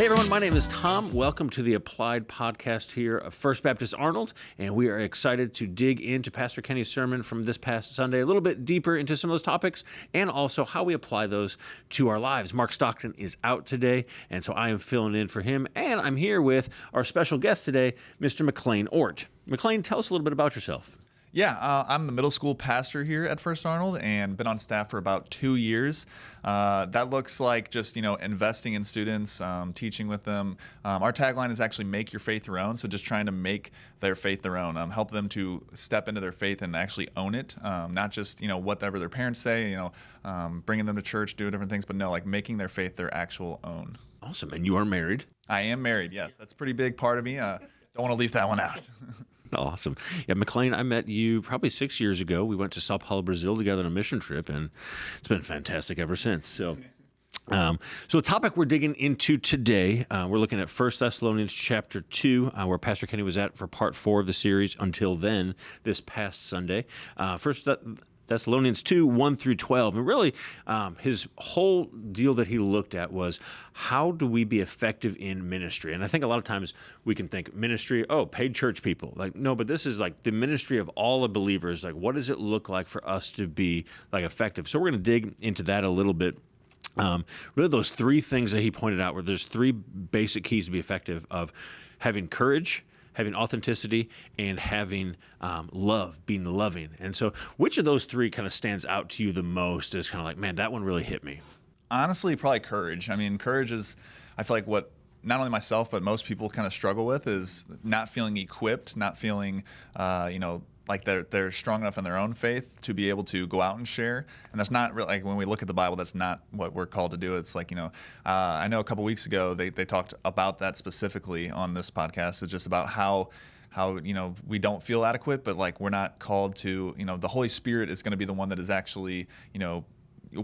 Hey everyone, my name is Tom. Welcome to the Applied Podcast here of First Baptist Arnold, and we are excited to dig into Pastor Kenny's sermon from this past Sunday, a little bit deeper into some of those topics, and also how we apply those to our lives. Mark Stockton is out today, and so I am filling in for him, and I'm here with our special guest today, Mr. Mclean Ohrt. Mclean, tell us a little bit about yourself. Yeah, I'm the middle school pastor here at First Arnold and been on staff for about 2 years. That looks like just, investing in students, teaching with them. Our tagline is actually make your faith your own. So just trying to make their faith their own, help them to step into their faith and actually own it. Not just, whatever their parents say, bringing them to church, doing different things, but no, like making their faith their actual own. Awesome. And you are married? I am married, yes. That's a pretty big part of me. Don't want to leave that one out. Awesome. Yeah, Mclean, I met you probably 6 years ago. We went to Sao Paulo, Brazil together on a mission trip, and it's been fantastic ever since. So the topic we're digging into today, we're looking at 1 Thessalonians chapter 2, where Pastor Kenny was at for part 4 of the series until then, this past Sunday. First Thessalonians 2, 1 through 12. And really, his whole deal that he looked at was, how do we be effective in ministry? And I think a lot of times we can think ministry, paid church people. Like, no, but this is like the ministry of all the believers. Like, what does it look like for us to be like effective? So we're going to dig into that a little bit. Really those three things that he pointed out, where there's three basic keys to be effective of having courage, having authenticity, and having love, being loving. And so which of those three kind of stands out to you the most as kind of like, man, that one really hit me? Honestly, probably courage. I mean, courage is, I feel like what not only myself, but most people kind of struggle with is not feeling equipped, not feeling, like they're strong enough in their own faith to be able to go out and share. And that's not really, like when we look at the Bible, that's not what we're called to do. It's like, I know a couple weeks ago they talked about that specifically on this podcast. It's just about how we don't feel adequate, but like we're not called to, the Holy Spirit is going to be the one that is actually,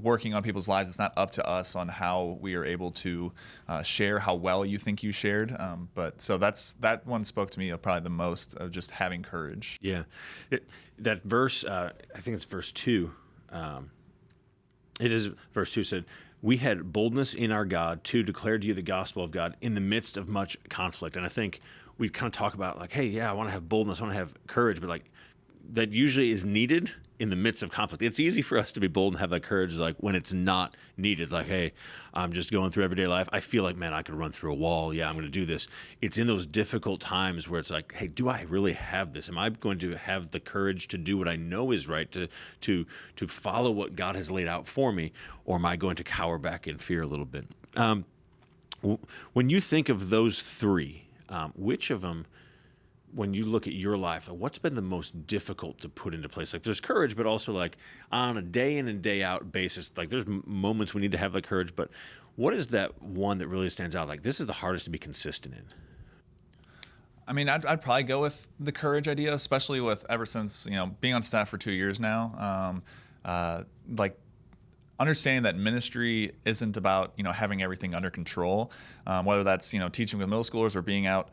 working on people's lives. It's not up to us on how we are able to share how well you think you shared. But so that one spoke to me probably the most, of just having courage. Yeah. That verse, I think it's verse 2. It is verse 2 said, "We had boldness in our God to declare to you the gospel of God in the midst of much conflict." And I think we kind of talk about like, hey, yeah, I want to have boldness, I want to have courage, but like that usually is needed in the midst of conflict. It's easy for us to be bold and have that courage like when it's not needed. Like, hey, I'm just going through everyday life. I feel like, man, I could run through a wall. Yeah, I'm going to do this. It's in those difficult times where it's like, hey, do I really have this? Am I going to have the courage to do what I know is right, to follow what God has laid out for me? Or am I going to cower back in fear a little bit? When you think of those three, which of them, when you look at your life, what's been the most difficult to put into place? Like there's courage, but also like on a day in and day out basis, like there's moments we need to have the courage, but what is that one that really stands out? Like this is the hardest to be consistent in. I mean, I'd probably go with the courage idea, especially with ever since, being on staff for 2 years now, like understanding that ministry isn't about, having everything under control, whether that's, teaching with middle schoolers or being out,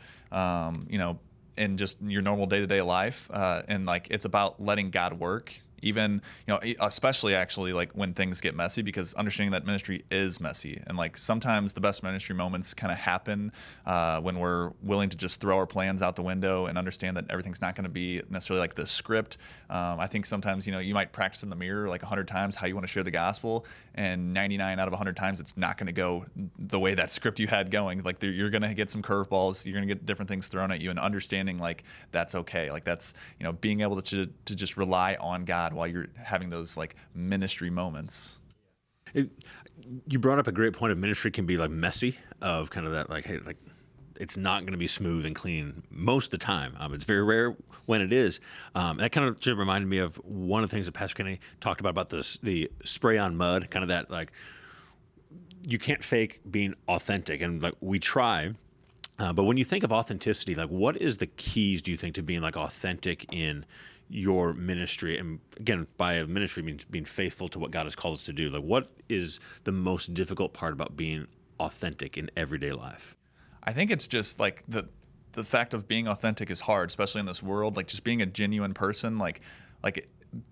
in just your normal day-to-day life. And like, it's about letting God work, even, especially actually like when things get messy, because understanding that ministry is messy. And like sometimes the best ministry moments kind of happen when we're willing to just throw our plans out the window and understand that everything's not going to be necessarily like the script. I think sometimes, you might practice in the mirror like 100 times how you want to share the gospel, and 99 out of 100 times it's not going to go the way that script you had going. Like you're going to get some curveballs, you're going to get different things thrown at you, and understanding like that's okay. Like that's, being able to just rely on God while you're having those like ministry moments. You brought up a great point of ministry can be like messy, of kind of that like, hey, like it's not going to be smooth and clean most of the time. It's very rare when it is. That kind of just reminded me of one of the things that Pastor Kenny talked about the spray on mud, kind of that like you can't fake being authentic, and like we try. But when you think of authenticity, like what is the keys, do you think, to being like authentic in your ministry? And again, by ministry means being faithful to what God has called us to do. Like what is the most difficult part about being authentic in everyday life? I think it's just like the fact of being authentic is hard, especially in this world. Like just being a genuine person, like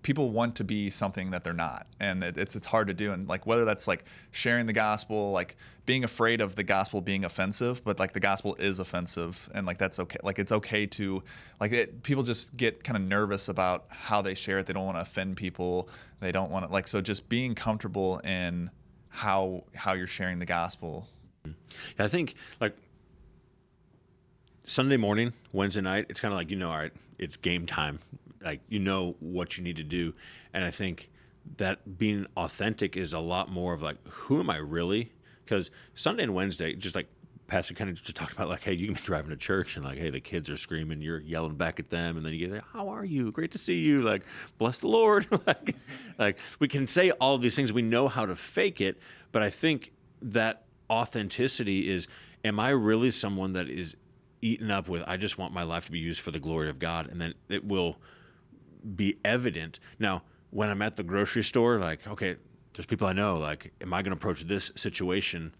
people want to be something that they're not, and it's hard to do. And like whether that's like sharing the gospel, like being afraid of the gospel being offensive, but like the gospel is offensive, and like that's okay. Like it's okay to people just get kind of nervous about how they share it. They don't want to offend people. They don't want to so just being comfortable in how you're sharing the gospel. Yeah, I think like Sunday morning, Wednesday night, it's kind of like, all right, it's game time. Like, what you need to do. And I think that being authentic is a lot more of like, who am I really? Because Sunday and Wednesday, just like Pastor kind of just talked about, like, hey, you can be driving to church and like, hey, the kids are screaming, you're yelling back at them. And then you get like, how are you? Great to see you. Like, bless the Lord. like we can say all of these things. We know how to fake it. But I think that authenticity is, am I really someone that is eaten up with, I just want my life to be used for the glory of God? And then it will be evident. Now, when I'm at the grocery store, like, okay, there's people I know, like, am I going to approach this situation,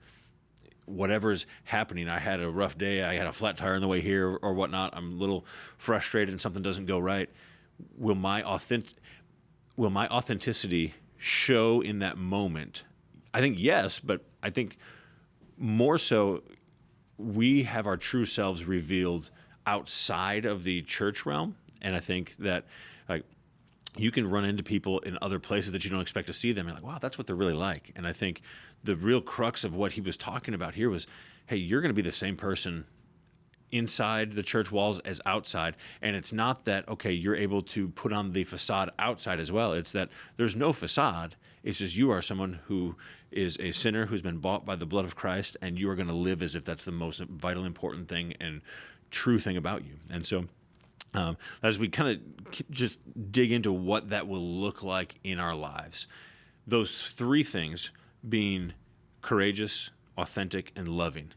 whatever's happening? I had a rough day. I had a flat tire on the way here or whatnot. I'm a little frustrated and something doesn't go right. Will my authenticity show in that moment? I think yes, but I think more so we have our true selves revealed outside of the church realm. And I think that like you can run into people in other places that you don't expect to see them. You're like, wow, that's what they're really like. And I think the real crux of what he was talking about here was, hey, you're going to be the same person inside the church walls as outside. And it's not that, okay, you're able to put on the facade outside as well. It's that there's no facade. It's just you are someone who is a sinner who's been bought by the blood of Christ, and you are going to live as if that's the most vital, important thing and true thing about you. And so as we kind of just dig into what that will look like in our lives, those three things being courageous, authentic, and loving,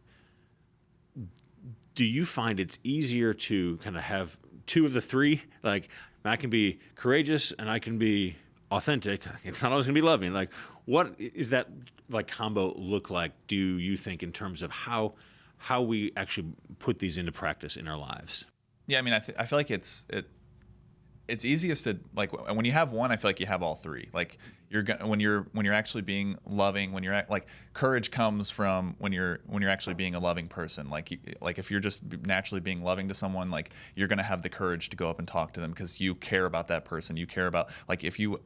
do you find it's easier to kind of have two of the three? Like, I can be courageous and I can be authentic. It's not always going to be loving. Like, what is that like combo look like, do you think, in terms of how we actually put these into practice in our lives? Yeah, I mean, I feel like it's easiest to, like, when you have one, I feel like you have all three. Like, when you're actually being loving, when you're like, courage comes from when you're actually being a loving person. Like if you're just naturally being loving to someone, like, you're gonna have the courage to go up and talk to them because you care about that person. You care about, like, if you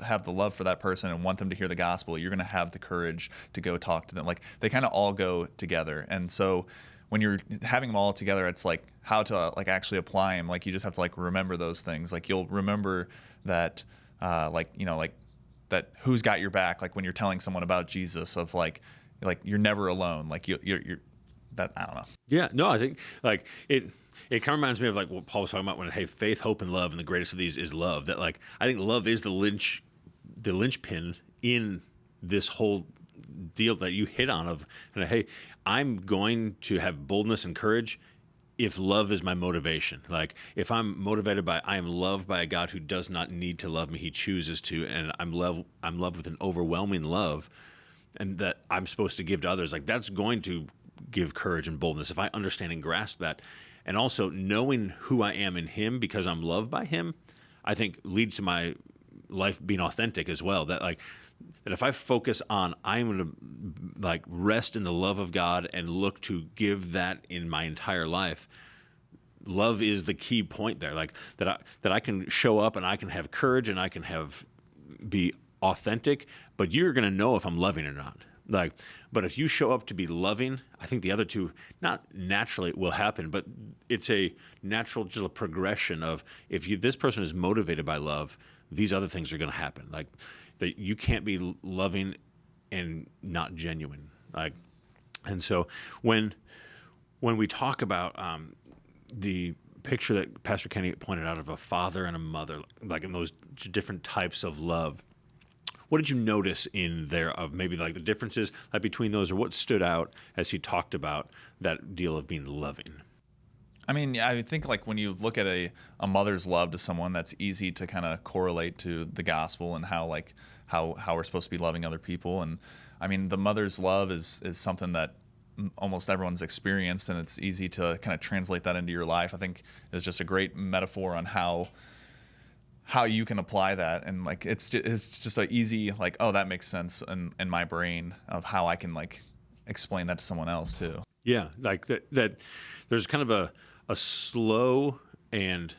have the love for that person and want them to hear the gospel, you're gonna have the courage to go talk to them. Like, they kind of all go together. And so when you're having them all together, it's like how to like actually apply them. Like, you just have to like remember those things. Like, you'll remember that, that who's got your back. Like, when you're telling someone about Jesus, of like you're never alone. Like you're that, I don't know. Yeah, no, I think like it kind of reminds me of like what Paul was talking about when, hey, faith, hope, and love, and the greatest of these is love. That, like, I think love is the linchpin in this whole deal that you hit on of, hey, I'm going to have boldness and courage if love is my motivation. Like, if I'm motivated by, I am loved by a God who does not need to love me, he chooses to, and I'm loved with an overwhelming love, and that I'm supposed to give to others. Like, that's going to give courage and boldness if I understand and grasp that. And also knowing who I am in him because I'm loved by him, I think leads to my life being authentic as well. That if I focus on, I'm going to like rest in the love of God and look to give that in my entire life. Love is the key point there. Like, that I can show up and I can have courage and I can be authentic, but you're going to know if I'm loving or not. Like, but if you show up to be loving, I think the other two, not naturally will happen, but it's a natural just a progression of, if this person is motivated by love, these other things are going to happen. Like, that you can't be loving and not genuine. Like, and so when we talk about the picture that Pastor Kenny pointed out of a father and a mother, like in those different types of love, what did you notice in there of maybe like the differences like between those, or what stood out as he talked about that deal of being loving? I mean, I think like when you look at a mother's love to someone, that's easy to kind of correlate to the gospel and how we're supposed to be loving other people. And I mean, the mother's love is something that almost everyone's experienced, and it's easy to kind of translate that into your life. I think it's just a great metaphor on how how you can apply that, and like it's just a easy like, oh, that makes sense in my brain of how I can like explain that to someone else too. Yeah, like that there's kind of a slow, and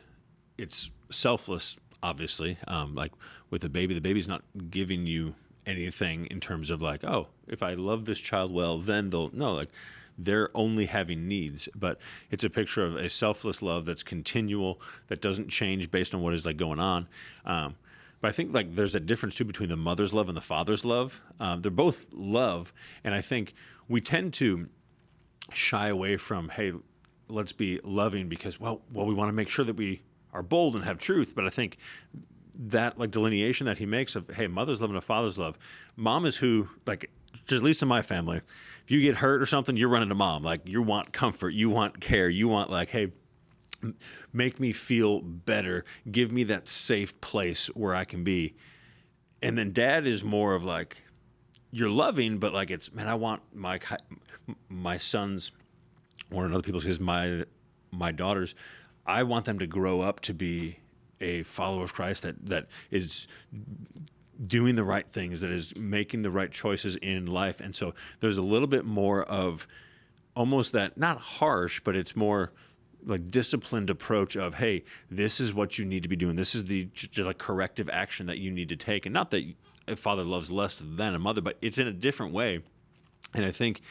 it's selfless, obviously. Like with the baby's not giving you anything in terms of like, oh, if I love this child well, then they're only having needs. But it's a picture of a selfless love that's continual, that doesn't change based on what is like going on. But I think like there's a difference too between the mother's love and the father's love. They're both love, and I think we tend to shy away from, hey, let's be loving because well we want to make sure that we are bold and have truth. But I think that like delineation that he makes of, hey, mother's love and a father's love, mom is who, like, at least in my family, if you get hurt or something, you're running to mom. Like, you want comfort, you want care, you want like, hey, make me feel better, give me that safe place where I can be. And then dad is more of like, you're loving, but like it's, man, I want my sons, or in other people's case, my daughters, I want them to grow up to be a follower of Christ that is doing the right things, that is making the right choices in life. And so there's a little bit more of almost that, not harsh, but it's more like disciplined approach of, hey, this is what you need to be doing. This is the like corrective action that you need to take. And not that a father loves less than a mother, but it's in a different way. And I think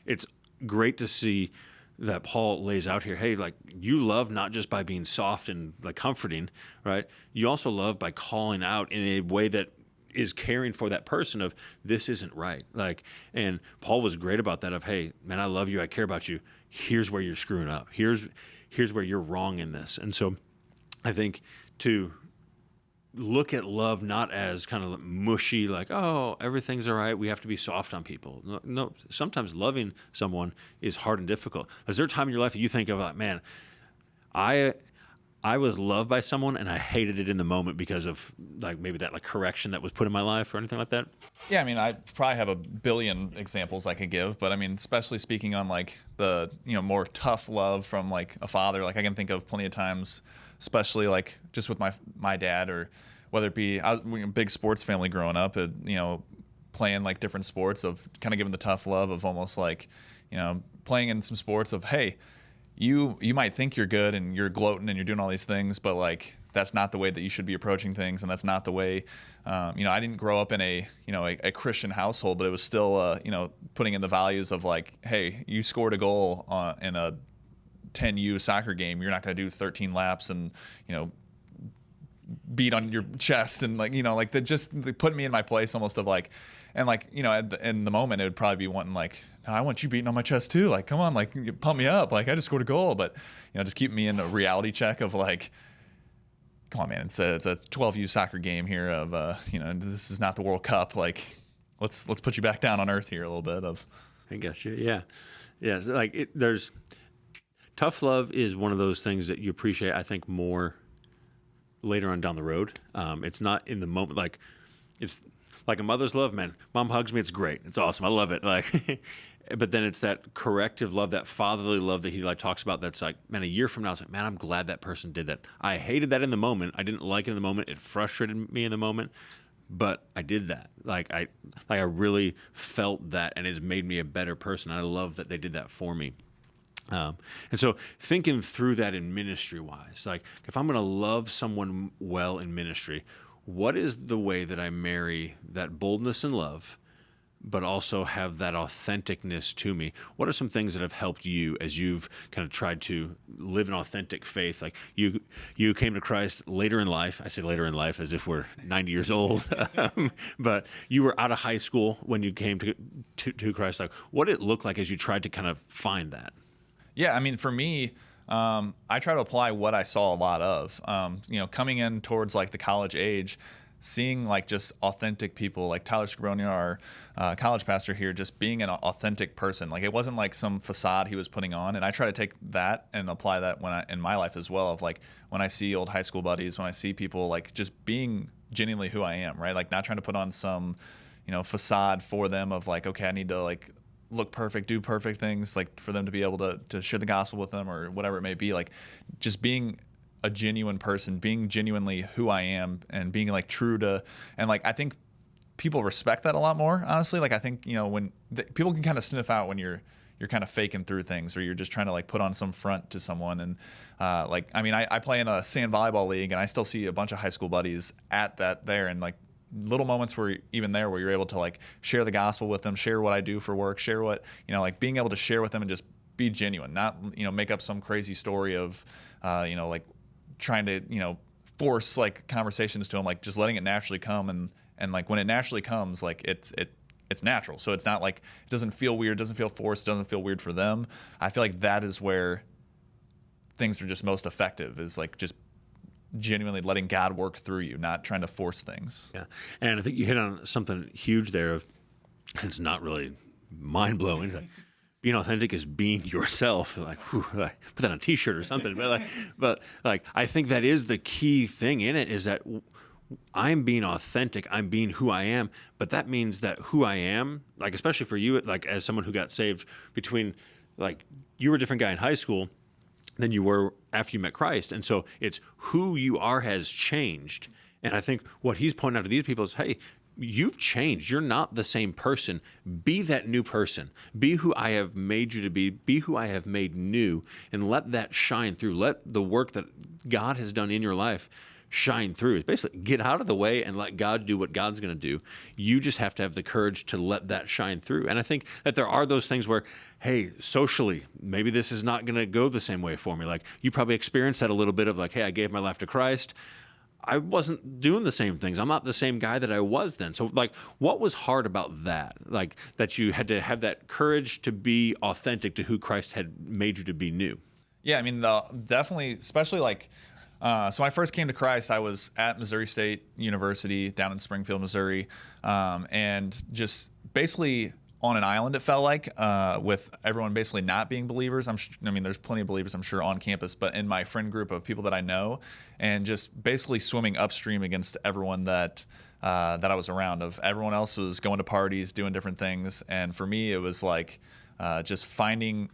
it's great to see that Paul lays out here, hey, like you love not just by being soft and like comforting, right? You also love by calling out in a way that is caring for that person of, this isn't right. Like, and Paul was great about that of, hey, man, I love you, I care about you. Here's where you're screwing up. Here's where you're wrong in this. And so I think to look at love not as kind of mushy, like, oh, everything's all right, we have to be soft on people. No, sometimes loving someone is hard and difficult. Is there a time in your life that you think of like, man, I was loved by someone and I hated it in the moment because of like maybe that like correction that was put in my life or anything like that? Yeah, I mean, I probably have a billion examples I could give, but I mean, especially speaking on like the, more tough love from like a father, like I can think of plenty of times, especially like just with my dad, or whether it be, I was a big sports family growing up, playing like different sports, of kind of giving the tough love of almost like, playing in some sports of, hey, you might think you're good and you're gloating and you're doing all these things, but like that's not the way that you should be approaching things, and that's not the way. I didn't grow up in a Christian household, but it was still putting in the values of like, hey, you scored a goal in a 10U soccer game, you're not going to do 13 laps and beat on your chest, and like they put me in my place almost of like, and like in the moment it would probably be wanting like, no, I want you beating on my chest too, like come on, like pump me up, like I just scored a goal, but just keep me in a reality check of like, come on man, it's a 12U soccer game here of this is not the World Cup, like let's put you back down on earth here a little bit of. I got you. Yeah. So like there's tough love is one of those things that you appreciate, I think, more later on down the road. It's not in the moment. Like it's like a mother's love, man. Mom hugs me, it's great, it's awesome, I love it. Like, but then it's that corrective love, that fatherly love that he like talks about. That's like, man, a year from now, it's like, man, I'm glad that person did that. I hated that in the moment. I didn't like it in the moment. It frustrated me in the moment, but I did that. Like I really felt that, and it's made me a better person. I love that they did that for me. And so thinking through that in ministry wise, like if I'm going to love someone well in ministry, what is the way that I marry that boldness and love, but also have that authenticness to me? What are some things that have helped you as you've kind of tried to live an authentic faith? Like you came to Christ later in life. I say later in life as if we're 90 years old, but you were out of high school when you came to Christ. Like what did it look like as you tried to kind of find that? Yeah, I mean, for me, I try to apply what I saw a lot of. Coming in towards like the college age, seeing like just authentic people, like Tyler Scabroni, our college pastor here, just being an authentic person. Like it wasn't like some facade he was putting on. And I try to take that and apply that in my life as well. Of like when I see old high school buddies, when I see people like just being genuinely who I am, right? Like not trying to put on some, facade for them of like, okay, I need to like look perfect, do perfect things, like for them to be able to share the gospel with them or whatever it may be. Like just being a genuine person, being genuinely who I am, and being like true to, and like I think people respect that a lot more, honestly. Like I think, when people can kind of sniff out when you're kind of faking through things, or you're just trying to like put on some front to someone. And I play in a sand volleyball league, and I still see a bunch of high school buddies at that there, and like little moments where even there where you're able to like share the gospel with them, share what I do for work, share what, like being able to share with them and just be genuine, not, make up some crazy story of, like trying to, force like conversations to them, like just letting it naturally come. And like when it naturally comes, like it's natural. So it's not like, it doesn't feel weird, doesn't feel forced, doesn't feel weird for them. I feel like that is where things are just most effective, is like just genuinely letting God work through you, not trying to force things. Yeah. And I think you hit on something huge there of, it's not really mind blowing. Like, being authentic is being yourself. Like, whew, like, put that on a t-shirt or something. But I think that is the key thing in it, is that I'm being authentic. I'm being who I am. But that means that who I am, like, especially for you, like as someone who got saved between, like, you were a different guy in high school than you were after you met Christ. And so it's who you are has changed. And I think what he's pointing out to these people is, hey, you've changed. You're not the same person. Be that new person. Be who I have made you to be. Be who I have made new, and let that shine through. Let the work that God has done in your life shine through. It's basically get out of the way and let God do what God's going to do. You just have to have the courage to let that shine through. And I think that there are those things where, hey, socially, maybe this is not going to go the same way for me. Like, you probably experienced that a little bit of like, hey, I gave my life to Christ. I wasn't doing the same things. I'm not the same guy that I was then. So like, what was hard about that? Like, that you had to have that courage to be authentic to who Christ had made you to be new. Yeah. I mean, definitely, especially like, so when I first came to Christ, I was at Missouri State University down in Springfield, Missouri, and just basically on an island, it felt like, with everyone basically not being believers. There's plenty of believers, I'm sure, on campus, but in my friend group of people that I know, and just basically swimming upstream against everyone that I was around. Of everyone else was going to parties, doing different things, and for me, it was like just finding,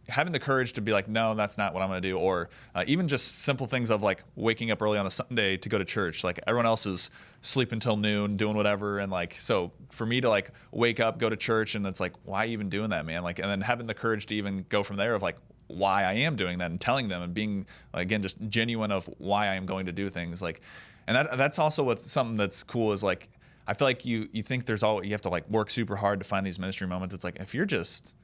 having the courage to be like, no, that's not what I'm going to do. Or even just simple things of like waking up early on a Sunday to go to church. Like, everyone else is sleeping till noon, doing whatever. And like, so for me to like wake up, go to church, and it's like, why even doing that, man? Like, and then having the courage to even go from there of like why I am doing that, and telling them, and being, again, just genuine of why I am going to do things. Like, and that's also what's something that's cool, is like, I feel like you think you have to like work super hard to find these ministry moments. It's like, if you're just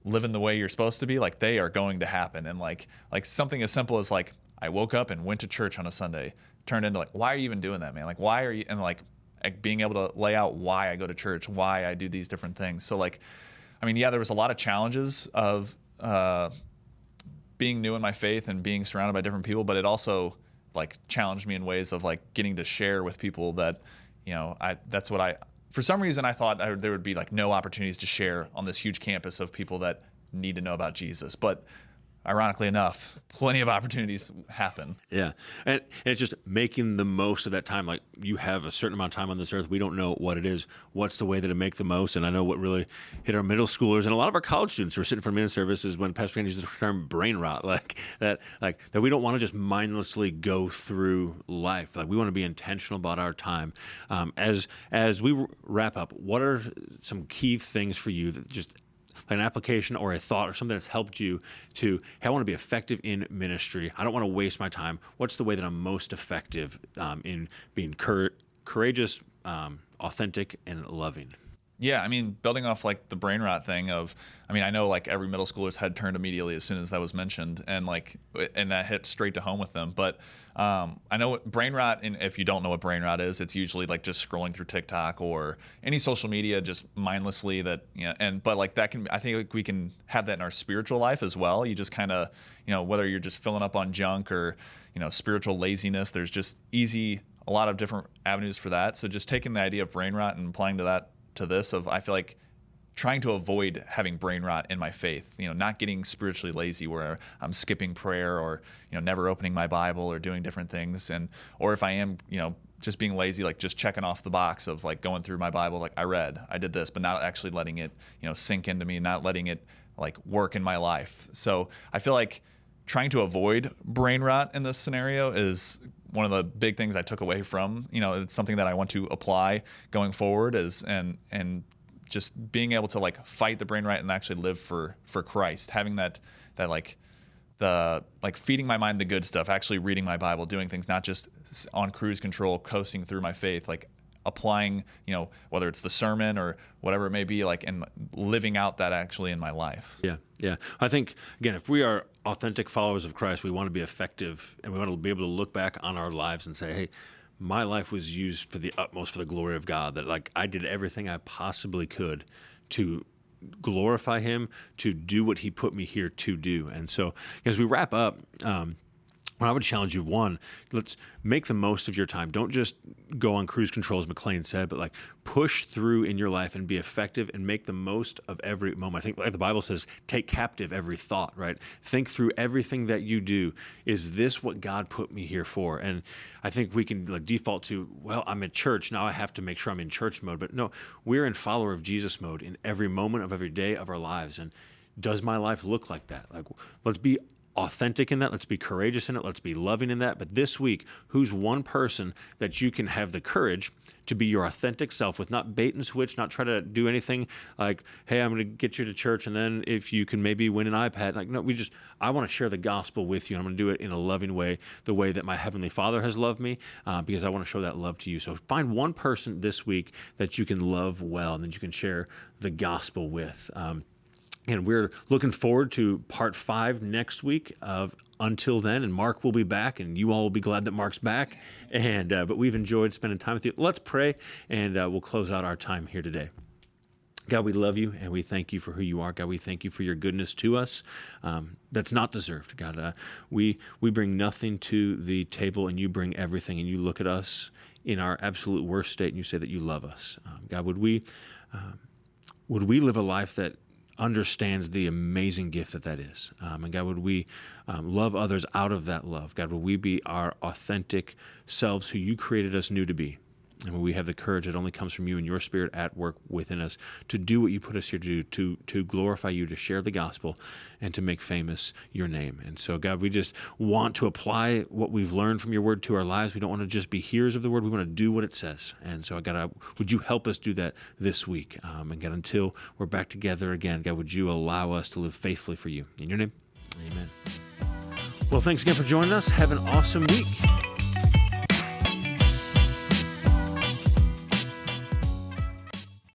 living the way you're supposed to be, like, they are going to happen. And like something as simple as like, I woke up and went to church on a Sunday, turned into like, why are you even doing that, man? Like, why are you, and like being able to lay out why I go to church, why I do these different things. So like, I mean, yeah, there was a lot of challenges of being new in my faith and being surrounded by different people, but it also like challenged me in ways of like getting to share with people that, for some reason, I thought there would be like no opportunities to share on this huge campus of people that need to know about Jesus. But ironically enough, plenty of opportunities happen. Yeah. And it's just making the most of that time. Like, you have a certain amount of time on this earth. We don't know what it is. What's the way that to make the most? And I know what really hit our middle schoolers and a lot of our college students who are sitting for men's services when Pastor Mclean uses the term brain rot, that we don't want to just mindlessly go through life. Like, we want to be intentional about our time. As we wrap up, what are some key things for you that just an application or a thought or something that's helped you to, hey, I want to be effective in ministry. I don't want to waste my time. What's the way that I'm most effective in being courageous, authentic, and loving? Yeah, I mean, building off like the brain rot thing of, I know like every middle schooler's head turned immediately as soon as that was mentioned, and that hit straight to home with them. But I know what brain rot, and if you don't know what brain rot is, it's usually like just scrolling through TikTok or any social media just mindlessly but like that can, I think like we can have that in our spiritual life as well. You just kind of, whether you're just filling up on junk or, spiritual laziness, there's just a lot of different avenues for that. So just taking the idea of brain rot and applying to this of, I feel like trying to avoid having brain rot in my faith, not getting spiritually lazy where I'm skipping prayer or, never opening my Bible or doing different things. Or if I am, just being lazy, like just checking off the box of like going through my Bible, like I did this, but not actually letting it, sink into me, not letting it like work in my life. So I feel like trying to avoid brain rot in this scenario is one of the big things I took away from, it's something that I want to apply going forward and just being able to like fight the brain rot and actually live for Christ, having that like feeding my mind the good stuff, actually reading my Bible, doing things, not just on cruise control, coasting through my faith, like applying, whether it's the sermon or whatever it may be, like, and living out that actually in my life. Yeah. I think, again, if we are authentic followers of Christ, we want to be effective, and we want to be able to look back on our lives and say, hey, my life was used for the utmost for the glory of God, that like I did everything I possibly could to glorify him, to do what he put me here to do. And so as we wrap up, I would challenge you, one, let's make the most of your time. Don't just go on cruise control, as McLean said, but like push through in your life and be effective and make the most of every moment. I think like the Bible says, take captive every thought, right? Think through everything that you do. Is this what God put me here for? And I think we can like default to, well, I'm at church, now I have to make sure I'm in church mode. But no, we're in follower of Jesus mode in every moment of every day of our lives. And does my life look like that? Like, let's be authentic in that. Let's be courageous in it. Let's be loving in that. But this week, who's one person that you can have the courage to be your authentic self with, not bait and switch, not try to do anything like, hey, I'm going to get you to church, and then if you can maybe win an iPad. Like, no, I want to share the gospel with you, and I'm going to do it in a loving way, the way that my Heavenly Father has loved me, because I want to show that love to you. So find one person this week that you can love well and that you can share the gospel with. And we're looking forward to part 5 next week of Until Then, and Mark will be back, and you all will be glad that Mark's back. And but we've enjoyed spending time with you. Let's pray, and we'll close out our time here today. God, we love you, and we thank you for who you are. God, we thank you for your goodness to us that's not deserved. God, we bring nothing to the table, and you bring everything, and you look at us in our absolute worst state, and you say that you love us. God, would we live a life that understands the amazing gift that is. And God, would we love others out of that love? God, would we be our authentic selves who you created us new to be? And would we have the courage that only comes from you and your Spirit at work within us to do what you put us here to do, to glorify you, to share the gospel, and to make famous your name. And so, God, we just want to apply what we've learned from your word to our lives. We don't want to just be hearers of the word. We want to do what it says. And so, God, would you help us do that this week? And God, until we're back together again, God, would you allow us to live faithfully for you? In your name, amen. Well, thanks again for joining us. Have an awesome week.